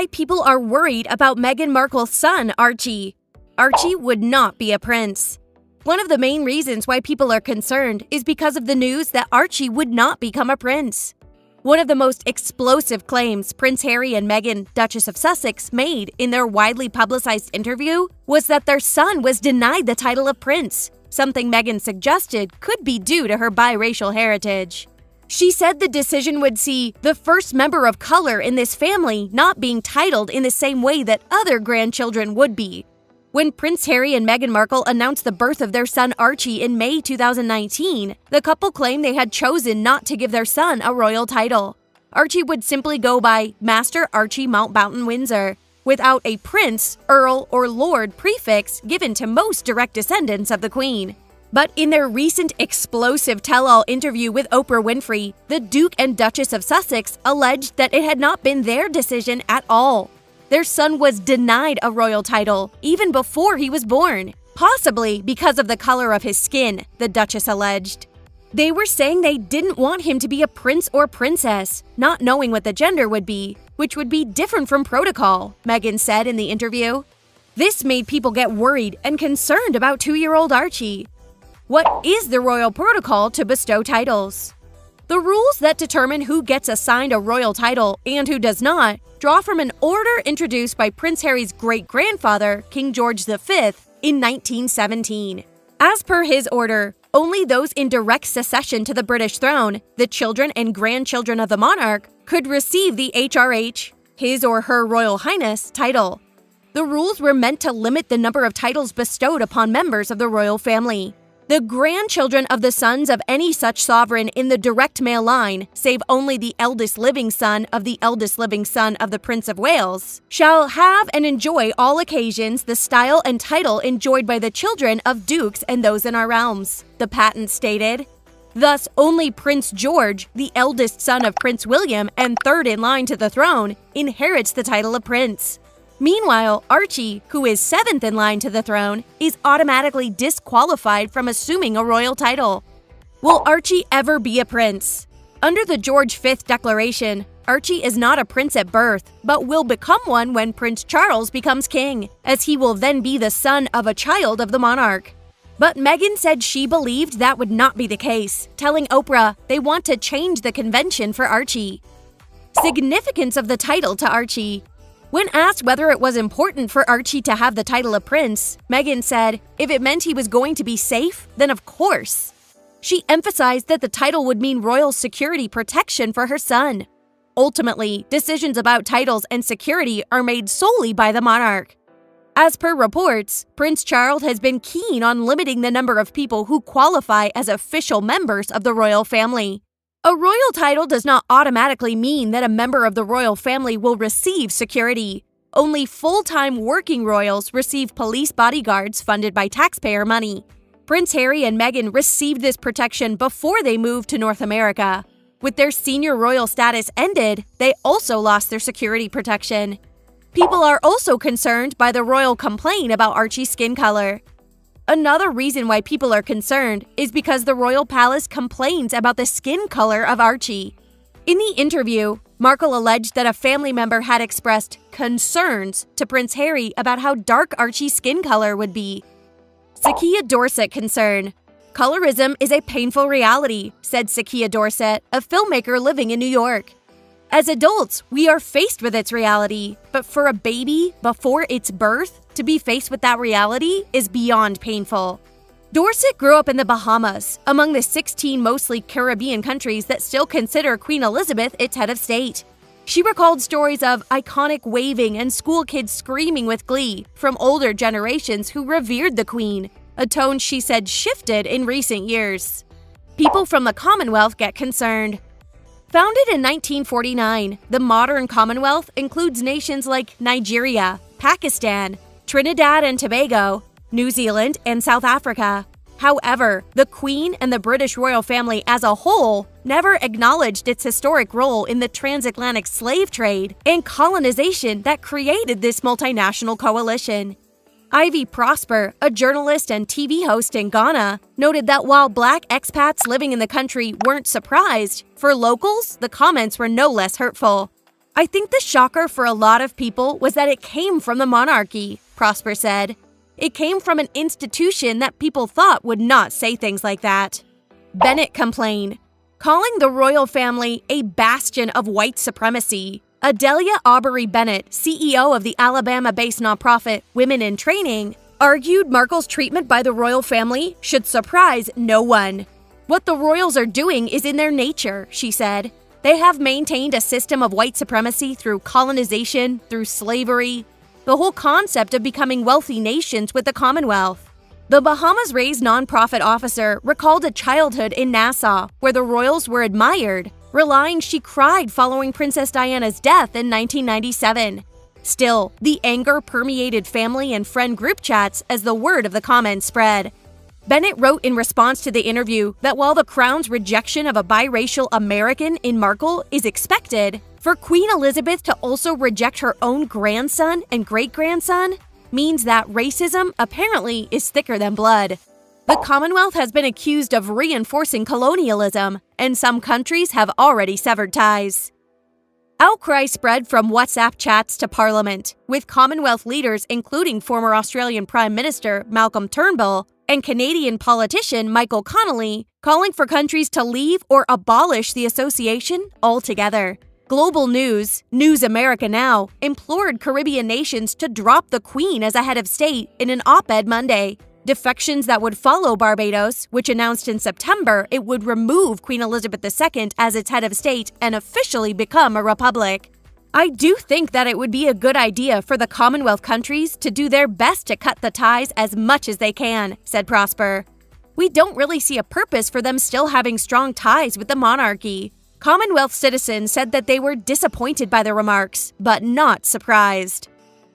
why people are worried about Meghan Markle's son, Archie. Archie would not be a prince. One of the main reasons why people are concerned is because of the news that Archie would not become a prince. One of the most explosive claims Prince Harry and Meghan, Duchess of Sussex, made in their widely publicized interview was that their son was denied the title of prince, something Meghan suggested could be due to her biracial heritage. She said the decision would see the first member of color in this family not being titled in the same way that other grandchildren would be. When Prince Harry and Meghan Markle announced the birth of their son Archie in May 2019, the couple claimed they had chosen not to give their son a royal title. Archie would simply go by Master Archie Mountbatten Windsor, without a prince, earl, or lord prefix given to most direct descendants of the Queen. But in their recent explosive tell-all interview with Oprah Winfrey, the Duke and Duchess of Sussex alleged that it had not been their decision at all. Their son was denied a royal title even before he was born, possibly because of the color of his skin, the Duchess alleged. They were saying they didn't want him to be a prince or princess, not knowing what the gender would be, which would be different from protocol, Meghan said in the interview. This made people get worried and concerned about 2-year-old Archie. What is the royal protocol to bestow titles? The rules that determine who gets assigned a royal title and who does not draw from an order introduced by Prince Harry's great-grandfather, King George V, in 1917. As per his order, only those in direct succession to the British throne, the children and grandchildren of the monarch, could receive the HRH, His or Her Royal Highness, title. The rules were meant to limit the number of titles bestowed upon members of the royal family. The grandchildren of the sons of any such sovereign in the direct male line, save only the eldest living son of the eldest living son of the Prince of Wales, shall have and enjoy all occasions the style and title enjoyed by the children of dukes and those in our realms, the patent stated. Thus, only Prince George, the eldest son of Prince William and third in line to the throne, inherits the title of prince. Meanwhile, Archie, who is 7th in line to the throne, is automatically disqualified from assuming a royal title. Will Archie ever be a prince? Under the George V Declaration, Archie is not a prince at birth, but will become one when Prince Charles becomes king, as he will then be the son of a child of the monarch. But Meghan said she believed that would not be the case, telling Oprah they want to change the convention for Archie. Significance of the title to Archie. When asked whether it was important for Archie to have the title of prince, Meghan said if it meant he was going to be safe, then of course. She emphasized that the title would mean royal security protection for her son. Ultimately, decisions about titles and security are made solely by the monarch. As per reports, Prince Charles has been keen on limiting the number of people who qualify as official members of the royal family. A royal title does not automatically mean that a member of the royal family will receive security. Only full-time working royals receive police bodyguards funded by taxpayer money. Prince Harry and Meghan received this protection before they moved to North America. With their senior royal status ended, they also lost their security protection. People are also concerned by the royal complaint about Archie's skin color. Another reason why people are concerned is because the royal palace complains about the skin color of Archie. In the interview, Markle alleged that a family member had expressed concerns to Prince Harry about how dark Archie's skin color would be. Sakia Dorset concern. Colorism is a painful reality, said Sakia Dorset, a filmmaker living in New York. As adults, we are faced with its reality, but for a baby, before its birth, to be faced with that reality is beyond painful. Dorset grew up in the Bahamas, among the 16 mostly Caribbean countries that still consider Queen Elizabeth its head of state. She recalled stories of iconic waving and school kids screaming with glee from older generations who revered the Queen, a tone she said shifted in recent years. People from the Commonwealth get concerned. Founded in 1949, the modern Commonwealth includes nations like Nigeria, Pakistan, Trinidad and Tobago, New Zealand, and South Africa. However, the Queen and the British royal family as a whole never acknowledged its historic role in the transatlantic slave trade and colonization that created this multinational coalition. Ivy Prosper, a journalist and TV host in Ghana, noted that while Black expats living in the country weren't surprised, for locals, the comments were no less hurtful. "I think the shocker for a lot of people was that it came from the monarchy," Prosper said. "It came from an institution that people thought would not say things like that." Bennett complained, calling the royal family a bastion of white supremacy. Adelia Aubrey Bennett, CEO of the Alabama-based nonprofit Women in Training, argued Markle's treatment by the royal family should surprise no one. "What the royals are doing is in their nature," she said. "They have maintained a system of white supremacy through colonization, through slavery, the whole concept of becoming wealthy nations with the Commonwealth." The Bahamas-raised nonprofit officer recalled a childhood in Nassau where the royals were admired, relying she cried following Princess Diana's death in 1997. Still, the anger permeated family and friend group chats as the word of the comments spread. Bennett wrote in response to the interview that while the Crown's rejection of a biracial American in Markle is expected, for Queen Elizabeth to also reject her own grandson and great-grandson means that racism apparently is thicker than blood. The Commonwealth has been accused of reinforcing colonialism, and some countries have already severed ties. Outcry spread from WhatsApp chats to Parliament, with Commonwealth leaders including former Australian Prime Minister Malcolm Turnbull and Canadian politician Michael Connolly calling for countries to leave or abolish the association altogether. Global News, News America Now, implored Caribbean nations to drop the Queen as a head of state in an op-ed Monday. Defections that would follow Barbados, which announced in September it would remove Queen Elizabeth II as its head of state and officially become a republic. "I do think that it would be a good idea for the Commonwealth countries to do their best to cut the ties as much as they can," said Prosper. "We don't really see a purpose for them still having strong ties with the monarchy." Commonwealth citizens said that they were disappointed by the remarks, but not surprised.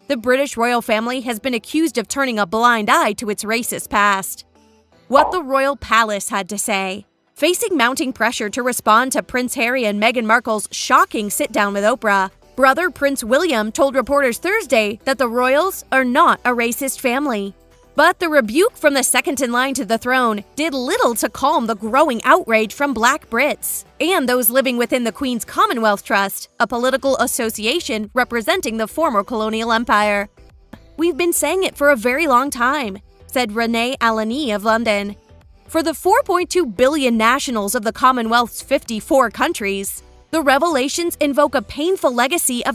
The British royal family has been accused of turning a blind eye to its racist past. What the royal palace had to say. Facing mounting pressure to respond to Prince Harry and Meghan Markle's shocking sit-down with Oprah, brother Prince William told reporters Thursday that the royals are not a racist family. But the rebuke from the second-in-line to the throne did little to calm the growing outrage from Black Brits and those living within the Queen's Commonwealth Trust, a political association representing the former colonial empire. "We've been saying it for a very long time," said Renee Alani of London. For the 4.2 billion nationals of the Commonwealth's 54 countries, the revelations invoke a painful legacy of